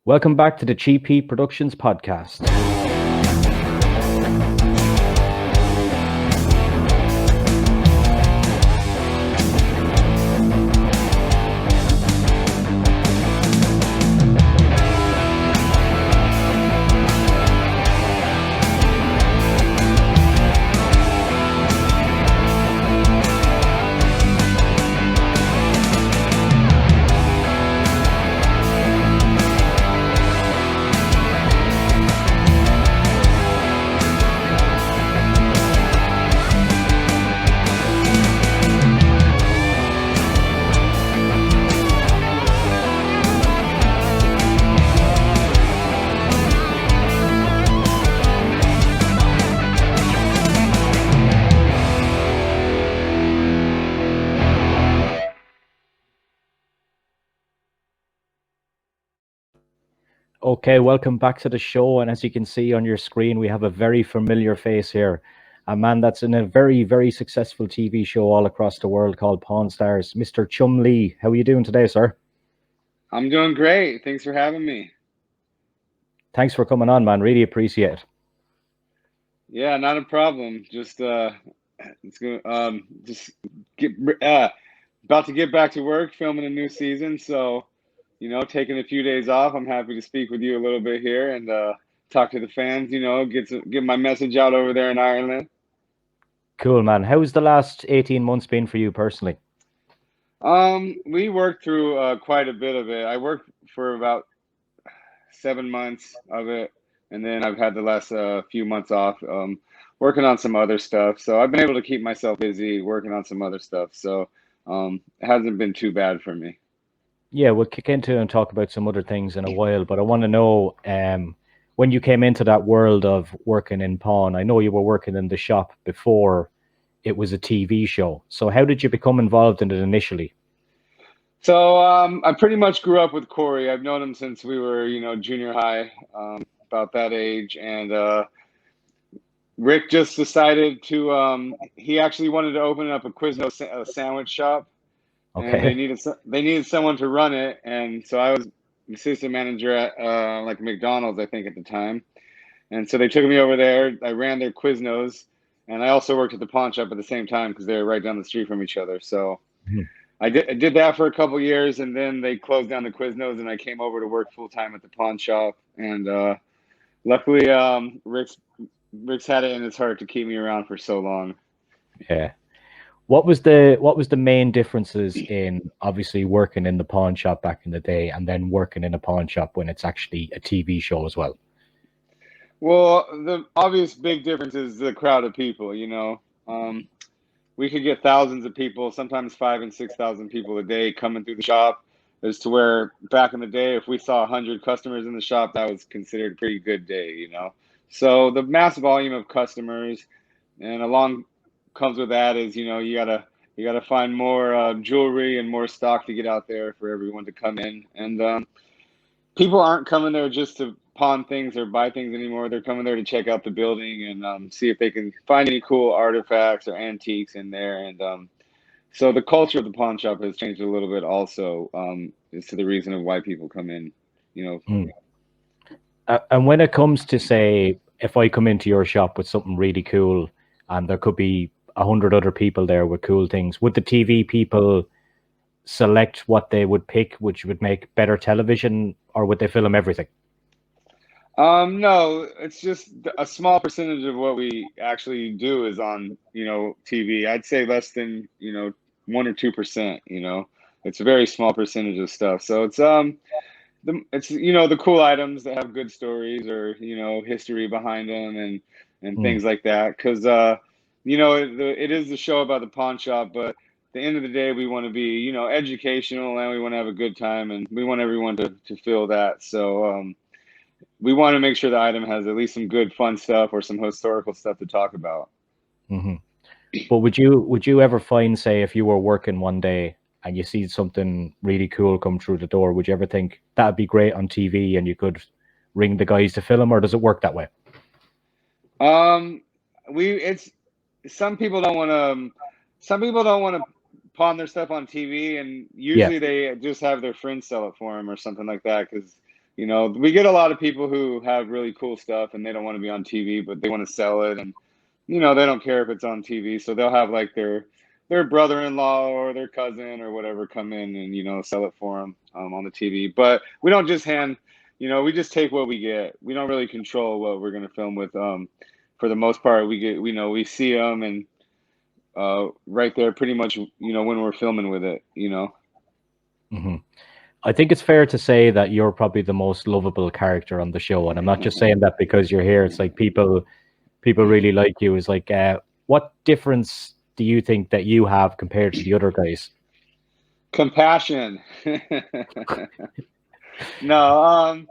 Welcome back to the GP Productions podcast. Okay, welcome back to the show. And as you can see on your screen, we have a very familiar face here. A man that's in a very, very successful TV show all across the world called Pawn Stars, Mr. Chumlee. How are you doing today, sir? I'm doing great. Thanks for having me. Thanks for coming on, man. Really appreciate it. Yeah, not a problem. It's gonna just get about to get back to work, filming a new season. So, taking a few days off. I'm happy to speak with you a little bit here and talk to the fans. Get my message out over there in Ireland. Cool, man. How's the last 18 months been for you personally? We worked through quite a bit of it. I worked for about 7 months of it, and then I've had the last few months off, working on some other stuff. So I've been able to keep myself busy working on some other stuff. So it hasn't been too bad for me. Yeah, we'll kick into and talk about some other things in a while, but I want to know when you came into that world of working in pawn. I know you were working in the shop before it was a TV show. So how did you become involved in it initially? So I pretty much grew up with Corey. I've known him since we were, junior high, about that age. And Rick just decided to, he actually wanted to open up a Quiznos sandwich shop, and Okay. they needed someone to run it. And so I was assistant manager at like McDonald's, I think, at the time. And so they took me over there. I ran their Quiznos, and I also worked at the pawn shop at the same time because they were right down the street from each other. So Mhm. I did that for a couple years, and then they closed down the Quiznos, and I came over to work full time at the pawn shop. And luckily, Rick's had it in his heart to keep me around for so long. Yeah. What was the main differences in obviously working in the pawn shop back in the day and then working in a pawn shop when it's actually a TV show as well? Well, the obvious big difference is the crowd of people. We could get thousands of people, sometimes 5 and 6 thousand people a day coming through the shop. As to where back in the day, if we saw 100 customers in the shop, that was considered a pretty good day. So the mass volume of customers, and along comes with that is you gotta find more jewelry and more stock to get out there for everyone to come in. And people aren't coming there just to pawn things or buy things anymore. They're coming there to check out the building and see if they can find any cool artifacts or antiques in there. And so the culture of the pawn shop has changed a little bit also, as to the reason of why people come in, you know. Mm. And when it comes to, say, if I come into your shop with something really cool and there could be 100 other people there with cool things, would the TV people select what they would pick, which would make better television, or would they film everything? No, it's just a small percentage of what we actually do is on, TV. I'd say less than, 1 or 2%, It's a very small percentage of stuff. So it's the cool items that have good stories or, history behind them and Mm. things like that. Because it is the show about the pawn shop, but at the end of the day, we want to be, educational, and we want to have a good time, and we want everyone to feel that. So we want to make sure the item has at least some good fun stuff or some historical stuff to talk about. Hmm. But would you ever find, say, if you were working one day and you see something really cool come through the door, would you ever think that'd be great on TV and you could ring the guys to film, or does it work that way? Um, it's some people don't want to pawn their stuff on TV, and Yeah. usually they just have their friends sell it for them or something like that because You know, we get a lot of people who have really cool stuff and they don't want to be on TV, but they want to sell it, and you know, they don't care if it's on TV, so they'll have like their brother-in-law or their cousin or whatever come in and, you know, sell it for them on the TV. But we don't just hand, you know, we just take what we get. We don't really control what we're going to film with. For the most part, we know we see them and right there, pretty much, you know, when we're filming with it, you know. Mm-hmm. I think it's fair to say that you're probably the most lovable character on the show, and I'm not just saying that because you're here. It's like people really like you. Is like, what difference do you think that you have compared to the other guys? Compassion. No,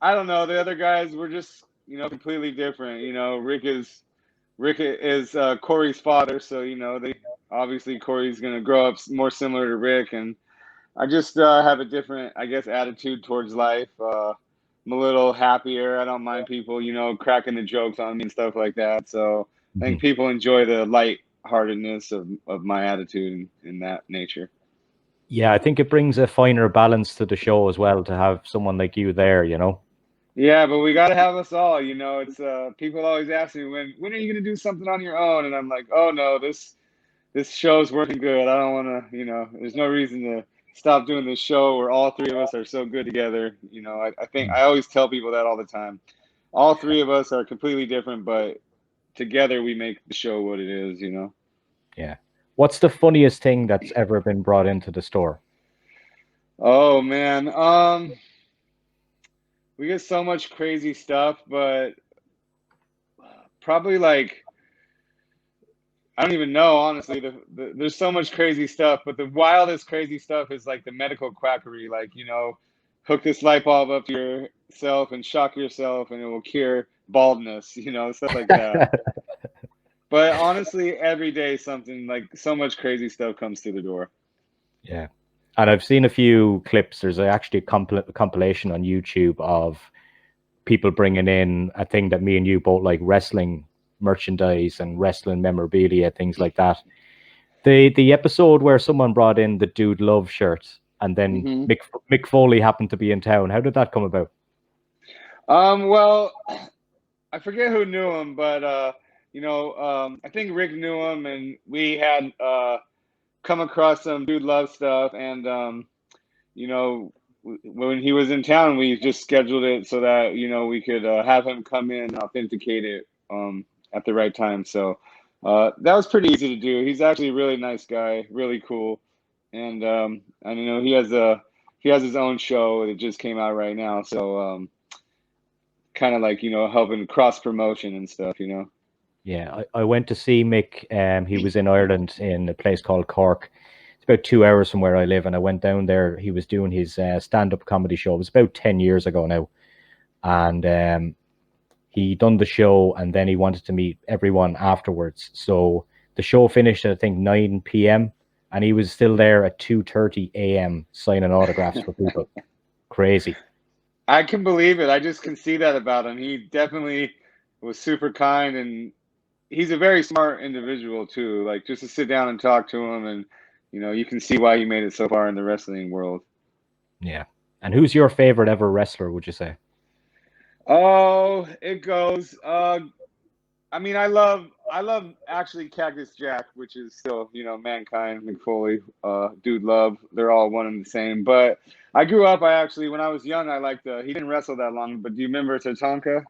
I don't know. The other guys were just, you know, completely different. You know, Rick is Corey's father, so you know they obviously Corey's gonna grow up more similar to Rick, and I just have a different, I guess, attitude towards life. I'm a little happier. I don't mind people, you know, cracking the jokes on me and stuff like that. So I Mm-hmm. think people enjoy the lightheartedness of my attitude in that nature. Yeah, I think it brings a finer balance to the show as well to have someone like you there, you know? Yeah, but we got to have us all. You know, it's people always ask me when are you going to do something on your own, and I'm like, oh no, this show's working good. I don't want to, you know, there's no reason to stop doing this show where all three of us are so good together. You know, I think I always tell people that all the time. All three of us are completely different, but together we make the show what it is, you know. Yeah. What's the funniest thing that's ever been brought into the store? Oh man, we get so much crazy stuff, but probably like I don't even know, honestly. There's so much crazy stuff, but the wildest crazy stuff is like the medical quackery. Like, you know, hook this light bulb up to yourself and shock yourself, and it will cure baldness. You know, stuff like that. But honestly, every day something like so much crazy stuff comes through the door. Yeah. And I've seen a few clips. There's actually a compilation on YouTube of people bringing in a thing that me and you both like, wrestling merchandise and wrestling memorabilia, things like that. The episode where someone brought in the Dude Love shirt and then Hmm. Mick Foley happened to be in town. How did that come about? Well, I forget who knew him, but you know, I think Rick knew him, and we had come across some Dude Love stuff, and you know, when he was in town, we just scheduled it so that, you know, we could have him come in and authenticate it at the right time. So that was pretty easy to do. He's actually a really nice guy, really cool, and you know he has his own show that just came out right now. So kind of like, you know, helping cross promotion and stuff. You know. Yeah, I went to see Mick. He was in Ireland in a place called Cork. It's about 2 hours from where I live, and I went down there. He was doing his stand-up comedy show. It was about 10 years ago now, and he done the show, and then he wanted to meet everyone afterwards. So the show finished at, I think, 9 p.m., and he was still there at 2:30 a.m. signing autographs for people. Crazy. I can believe it. I just can see that about him. He definitely was super kind, and he's a very smart individual too. Like just to sit down and talk to him, and you know, you can see why he made it so far in the wrestling world. Yeah. And who's your favorite ever wrestler, would you say? Oh, it goes. I mean, I love actually Cactus Jack, which is still, you know, Mankind, McFoley, Dude Love. They're all one and the same. But I grew up. I actually, when I was young, I liked. He didn't wrestle that long, but do you remember Tatanka?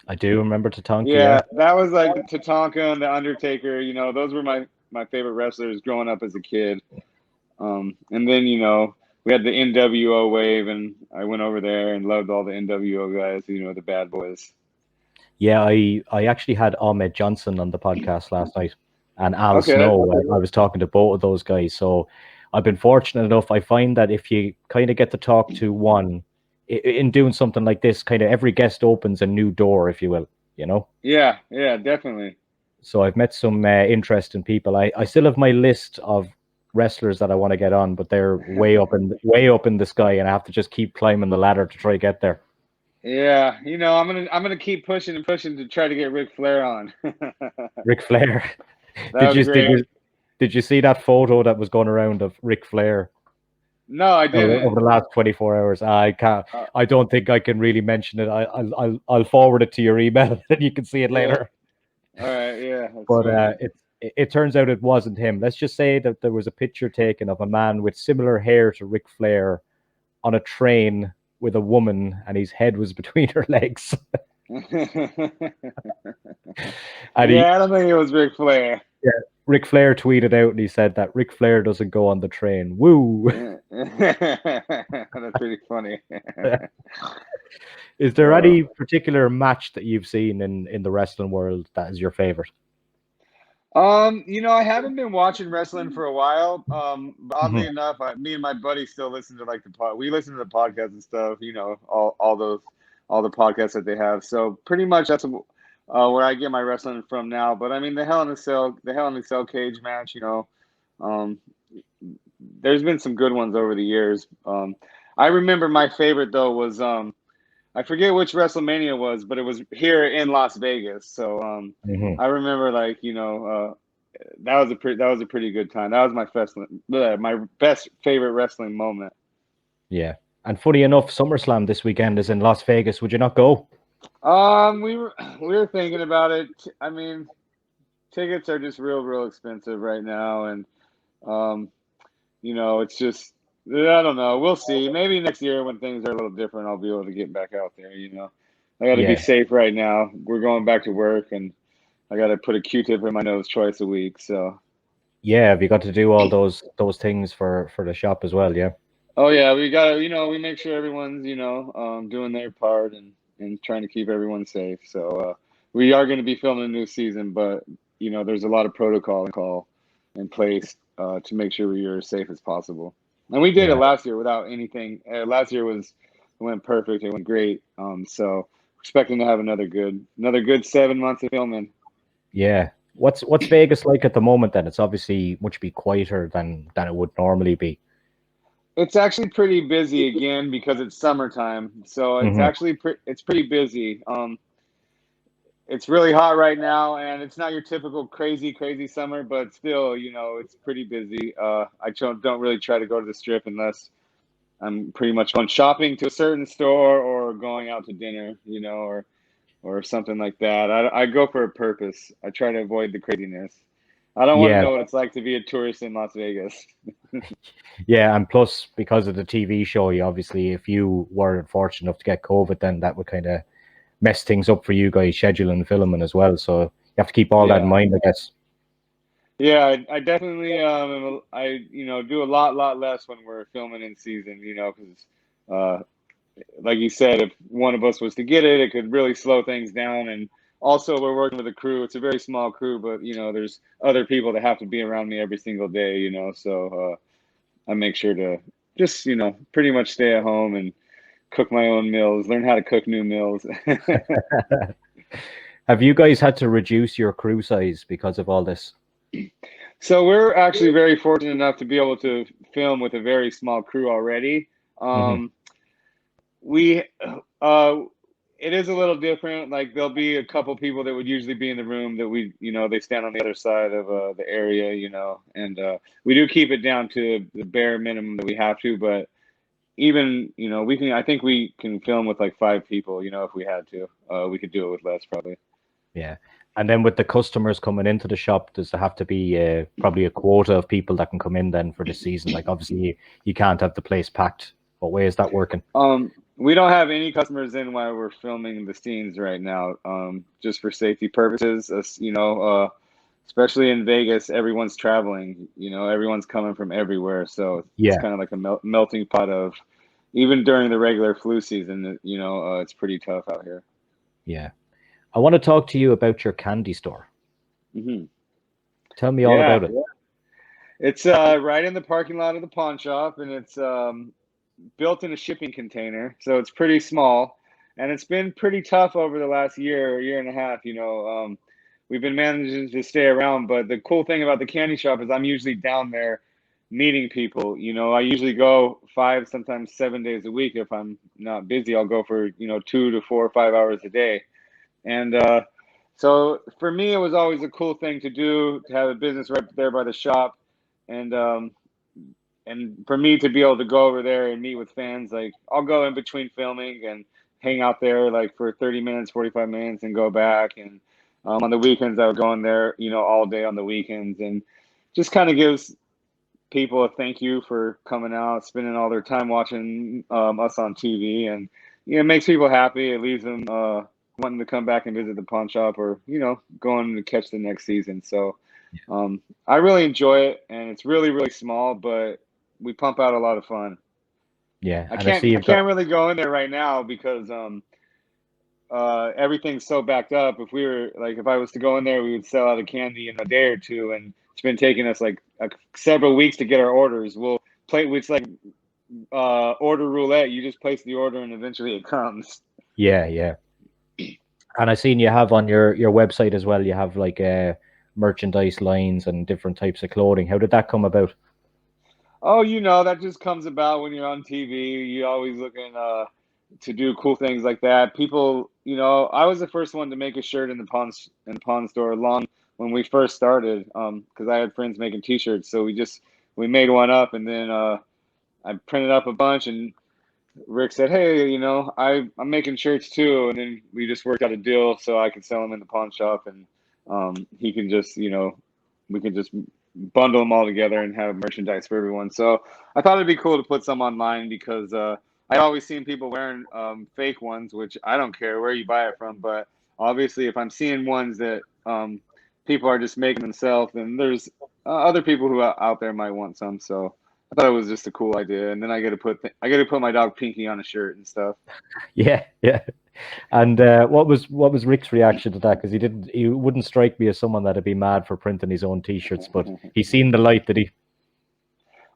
I do remember Tatanka, yeah. Yeah, that was like Tatanka and the Undertaker. You know, those were my favorite wrestlers growing up as a kid. And then, you know, we had the NWO wave, and I went over there and loved all the NWO guys. You know, the bad boys. Yeah, I actually had Ahmed Johnson on the podcast last night, and Al Okay. Snow. I was talking to both of those guys. So I've been fortunate enough. I find that if you kind of get to talk to one in doing something like this, kind of every guest opens a new door, if you will, you know? Yeah, yeah, definitely. So I've met some interesting people. I still have my list of wrestlers that I want to get on, but they're way up in the sky, and I have to just keep climbing the ladder to try to get there. Yeah, you know, I'm gonna keep pushing and pushing to try to get Ric Flair on. Ric Flair. That would be great. Did you see that photo that was going around of Ric Flair? No, I over didn't. the last 24 hours? I can't. Uh, I don't think I can really mention it. I'll forward it to your email and you can see it yeah. later. All right. Yeah, that's But funny. it turns out it wasn't him. Let's just say that there was a picture taken of a man with similar hair to Ric Flair on a train with a woman, and his head was between her legs. And Yeah, I don't think it was Ric Flair. yeah, Ric Flair tweeted out and he said that Ric Flair doesn't go on the train. Woo! That's pretty funny. Is there Uh, any particular match that you've seen in the wrestling world that is your favorite? I haven't been watching wrestling for a while. Oddly Mhm. enough, me and my buddy still listen to like the pod. We listen to the podcast and stuff. All the podcasts that they have. So pretty much that's where I get my wrestling from now. But I mean, the Hell in a Cell cage match. Um, there's been some good ones over the years. I remember my favorite though was I forget which WrestleMania it was, but it was here in Las Vegas. So Mhm. I remember that was a pretty good time. That was my best favorite wrestling moment. Yeah. And funny enough, SummerSlam this weekend is in Las Vegas. Would you not go? We were we were thinking about it. I mean, tickets are just real expensive right now, and um, it's just I don't know. We'll see. Maybe next year when things are a little different, I'll be able to get back out there. I got to be Yeah. safe right now. We're going back to work, and I got to put a Q-tip in my nose twice a week. So. Yeah. Have you got to do all those things for the shop as well? Yeah. Oh yeah, we gotta, we make sure everyone's, doing their part and trying to keep everyone safe. So we are going to be filming a new season, but there's a lot of protocol in place to make sure we are as safe as possible. And we did it Yeah. last year without anything. Last year it went perfect. It went great. So expecting to have another good 7 months of filming. Yeah. What's Vegas like at the moment then? It's obviously much be quieter than it would normally be. It's actually pretty busy again because it's summertime. So Hmm. it's pretty busy. It's really hot right now, and it's not your typical crazy summer, but still, it's pretty busy. I don't really try to go to the strip unless I'm pretty much going shopping to a certain store or going out to dinner, or something like that. I go for a purpose. I try to avoid the craziness. I don't want to Yeah. know what it's like to be a tourist in Las Vegas. Yeah. And plus, because of the TV show, you obviously, if you were fortunate enough to get COVID, then that would kind of mess things up for you guys scheduling and filming as well. So you have to keep all that in Yeah. mind, I guess. Yeah, I definitely do a lot less when we're filming in season, because like you said, if one of us was to get it, it could really slow things down. And also, we're working with a crew. It's a very small crew, but there's other people that have to be around me every single day. So I make sure to just pretty much stay at home and cook my own meals, learn how to cook new meals. Have you guys had to reduce your crew size because of all this? So we're actually very fortunate enough to be able to film with a very small crew already. Hmm. Um, we uh it is a little different. Like there'll be a couple people that would usually be in the room that they stand on the other side of the area, and we do keep it down to the bare minimum that we have to. But even I think we can film with like 5 people, if we had to. We could do it with less probably. Yeah. And then with the customers coming into the shop, does there have to be probably a quota of people that can come in then for the season? Like obviously you can't have the place packed. What way is that working? We don't have any customers in while we're filming the scenes right now, just for safety purposes. Especially in Vegas, everyone's traveling. Everyone's coming from everywhere, so it's Yeah. kind of like a melting pot of. Even during the regular flu season, it's pretty tough out here. Yeah. I want to talk to you about your candy store. Hmm. Tell me all about Yeah, it. it's right in the parking lot of the pawn shop, and it's built in a shipping container, so it's pretty small, and it's been pretty tough over the last year and a half. We've been managing to stay around, but the cool thing about the candy shop is I'm usually down there meeting people. I usually go 5, sometimes 7 days a week. If I'm not busy, I'll go for 2 to 4 or 5 hours a day, and so for me, it was always a cool thing to do to have a business right there by the shop, and and for me to be able to go over there and meet with fans, like I'll go in between filming and hang out there like for 30 minutes, 45 minutes, and go back. And on the weekends, I would go in there, all day on the weekends, and just kind of gives people a thank you for coming out, spending all their time watching us on TV, and it makes people happy. It leaves them wanting to come back and visit the pawn shop, or going to catch the next season. So I really enjoy it, and it's really really small, but we pump out a lot of fun. Yeah, I and I can't see I you've got. can't really go in there right now because everything's so backed up. If I was to go in there, we would sell out of candy in a day or two, and it's been taking us like several weeks to get our orders. We'll play. It's like order roulette. You just place the order, and eventually it comes. Yeah, yeah. And I seen you have on your website as well. You have like merchandise lines and different types of clothing. How did that come about? Oh, that just comes about when you're on TV. You're always looking to do cool things like that. People, I was the first one to make a shirt in the pawn store long when we first started, because I had friends making T-shirts. So we made one up, and then I printed up a bunch, and Rick said, "Hey, I'm making shirts too," and then we just worked out a deal so I could sell them in the pawn shop, and he can just, we can just bundle them all together and have merchandise for everyone. So I thought it'd be cool to put some online because I always seen people wearing fake ones, which I don't care where you buy it from, but obviously if I'm seeing ones that people are just making themselves, then there's other people who out there might want some. So I thought it was just a cool idea, and then I got to put my dog Pinky on a shirt and stuff. Yeah, yeah. And what was Rick's reaction to that? Because he wouldn't strike me as someone that'd be mad for printing his own T-shirts, but he's seen the light, did he?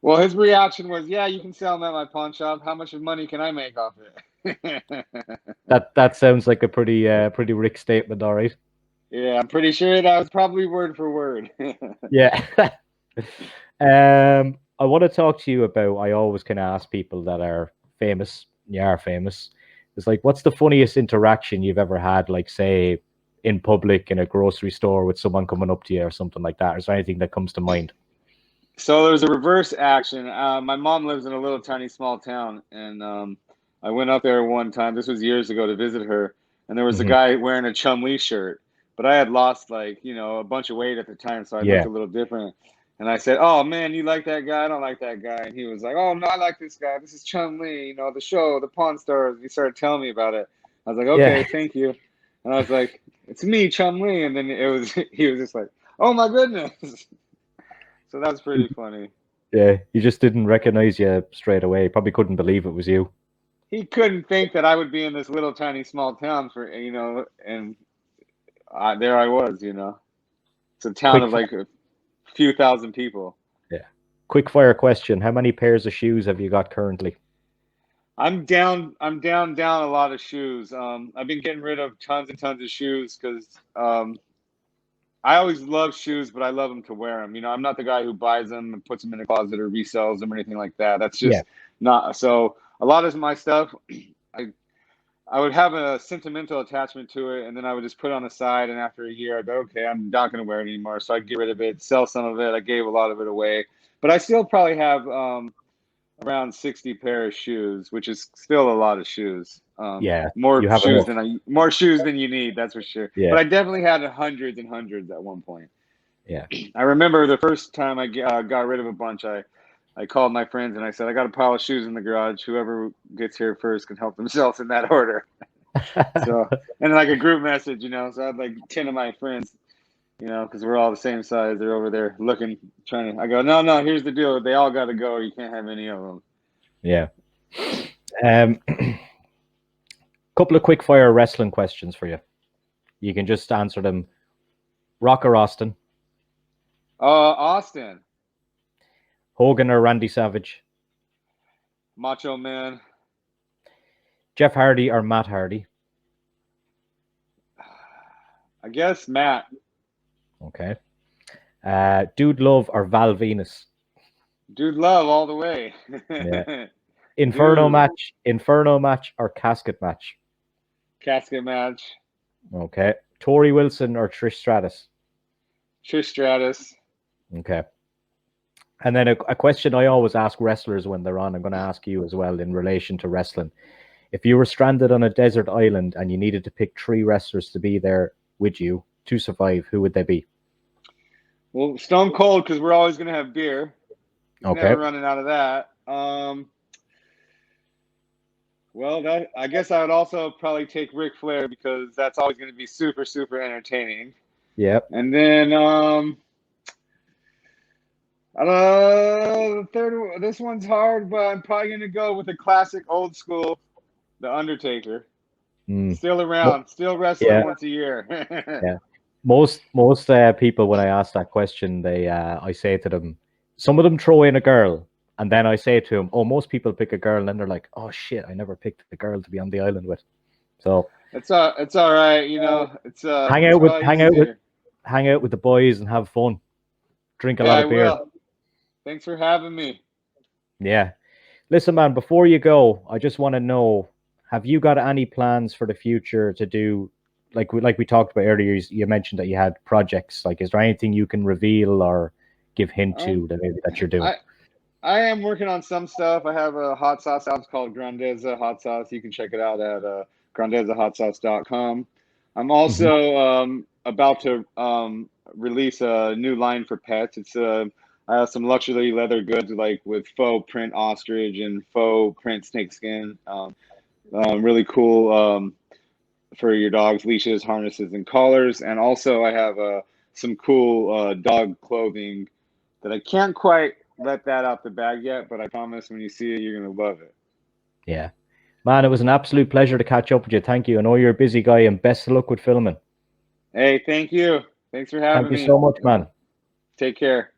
Well, his reaction was, "Yeah, you can sell them at my pawn shop. How much money can I make off it?" That sounds like a pretty Rick statement, all right. Yeah, I'm pretty sure that was probably word for word. Yeah. I want to talk to you about. I always kind of ask people that are famous. You are famous. It's like, what's the funniest interaction you've ever had? Like, say, in public in a grocery store with someone coming up to you or something like that. Is there anything that comes to mind? So there's a reverse action. My mom lives in a little tiny small town, and I went up there one time. This was years ago to visit her, and there was a Hmm. guy wearing a Chumlee shirt, but I had lost like a bunch of weight at the time, so I looked Yeah. a little different. And I said, "Oh man, you like that guy? I don't like that guy." And he was like, "Oh no, I like this guy. This is Chumlee, the show, the Pawn Stars." He started telling me about it. I was like, Yeah. "Okay, thank you." And I was like, "It's me, Chumlee." And then he was just like, "Oh my goodness." So that was pretty funny. Yeah. He just didn't recognize you straight away. Probably couldn't believe it was you. He couldn't think that I would be in this little tiny small town for and there I was. It's a town Quick. of like a few thousand people. Yeah. Quick fire question. How many pairs of shoes have you got currently? I'm down a lot of shoes. I've been getting rid of tons and tons of shoes because I always love shoes, but I love them to wear them. I'm not the guy who buys them and puts them in a closet or resells them or anything like that. That's Yeah. just not so. A lot of my stuff, I I would have a sentimental attachment to it, and then I would just put it on the side. And after a year, I'd go, okay, I'm not going to wear it anymore. So I'd get rid of it, sell some of it. I gave a lot of it away, but I still probably have around 60 pair of shoes, which is still a lot of shoes. Yeah. More You have shoes enough. more shoes than you need, that's for sure. Yeah. But I definitely had hundreds and hundreds at one point. Yeah. I remember the first time I got rid of a bunch. I called my friends and I said, I got a pile of shoes in the garage. Whoever gets here first can help themselves in that order. So, and like a group message, so I had like 10 of my friends, because we're all the same size. They're over there looking, I go, no, no, here's the deal. They all got to go. You can't have any of them. Yeah. Couple of quick fire wrestling questions for you. You can just answer them. Rock or Austin? Austin. Hogan or Randy Savage? Macho Man. Jeff Hardy or Matt Hardy? I guess Matt. Okay. Dude Love or Val Venus? Dude Love all the way. Yeah. Dude. Inferno match or casket match? Casket match. Okay. Tori Wilson or Trish Stratus? Trish Stratus. Okay. And then a question I always ask wrestlers when they're on, I'm going to ask you as well in relation to wrestling. If you were stranded on a desert island and you needed to pick 3 wrestlers to be there with you to survive, who would they be? Well, Stone Cold, because we're always going to have beer. He's Okay. never running out of that. Well, I guess I would also probably take Ric Flair because that's always going to be super, super entertaining. Yep. And then the third, this one's hard, but I'm probably going to go with the classic old school, The Undertaker. Still around, still wrestling once a year. Yeah. Most people, when I ask that question, they I say to them, some of them throw in a girl, and then I say to them, "Oh, most people pick a girl," and then they're like, "Oh shit, I never picked a girl to be on the island with." So it's all right, you know. It's hang out with the boys and have fun. Drink a lot of beer. I will. Thanks for having me. Yeah. Listen, man, before you go, I just want to know, have you got any plans for the future to do, like we talked about earlier, you mentioned that you had projects. Like, is there anything you can reveal or give hint to that you're doing? I am working on some stuff. I have a hot sauce album called Grandeza Hot Sauce. You can check it out at grandezahotsauce.com. I'm also about to release a new line for pets. It's I have some luxury leather goods like with faux print ostrich and faux print snakeskin. Really cool for your dog's leashes, harnesses, and collars. And also I have some cool dog clothing that I can't quite let that out the bag yet, but I promise when you see it, you're going to love it. Yeah. Man, it was an absolute pleasure to catch up with you. Thank you. I know you're a busy guy, and best of luck with filming. Hey, thank you. Thanks for having me. Thank you so much, man. Take care.